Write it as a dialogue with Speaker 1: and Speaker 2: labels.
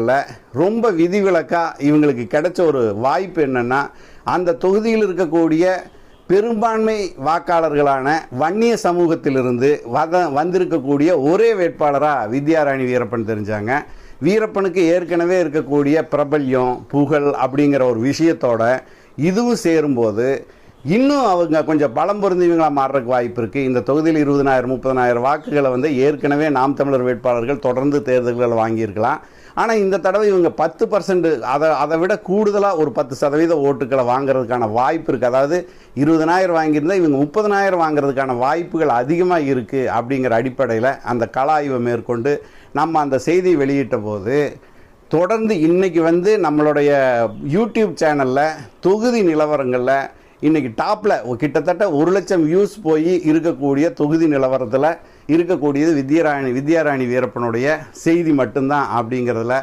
Speaker 1: தொகுதிகளில் ரொம்ப விதிவிலக்காக இவங்களுக்கு கிடைச்ச ஒரு வாய்ப்பு என்னென்னா, அந்த தொகுதியில் இருக்கக்கூடிய பெரும்பான்மை வாக்காளர்களான வன்னிய சமூகத்திலிருந்து வந்திருக்கக்கூடிய ஒரே வேட்பாளராக வித்யாராணி வீரப்பன் தெரிஞ்சாங்க. வீரப்பனுக்கு ஏற்கனவே இருக்கக்கூடிய பிரபல்யம், புகழ் அப்படிங்கிற ஒரு விஷயத்தோட இதுவும் சேரும்போது இன்னும் அவங்க கொஞ்சம் பலம் பொருந்தியவங்களாக மாறுறதுக்கு வாய்ப்பு இருக்குது. இந்த தொகுதியில் 20,000 30,000 வாக்குகளை ஏற்கனவே நாம் தமிழர் வேட்பாளர்கள் தொடர்ந்து தேர்தல்களில் வாங்கியிருக்கலாம். ஆனால் இந்த தடவை இவங்க 10% அதை விட கூடுதலாக ஒரு 10% ஓட்டுக்களை வாங்குறதுக்கான வாய்ப்பு இருக்குது. அதாவது 20,000 வாங்கியிருந்தால் இவங்க 30,000 வாங்குறதுக்கான வாய்ப்புகள் அதிகமாக இருக்குது. அப்படிங்கிற அடிப்படையில் அந்த கள ஆய்வை மேற்கொண்டு நம்ம அந்த செய்தியை வெளியிட்ட போது தொடர்ந்து இன்றைக்கி நம்மளுடைய யூடியூப் சேனலில் தொகுதி நிலவரங்களில் இன்றைக்கி டாப்பில் கிட்டத்தட்ட 1,00,000 வியூஸ் போய் இருக்கக்கூடிய தொகுதி நிலவரத்தில் இருக்கக்கூடியது வித்யாராணி வீரப்பனுடைய செய்தி மட்டும்தான். அப்படிங்கிறதுல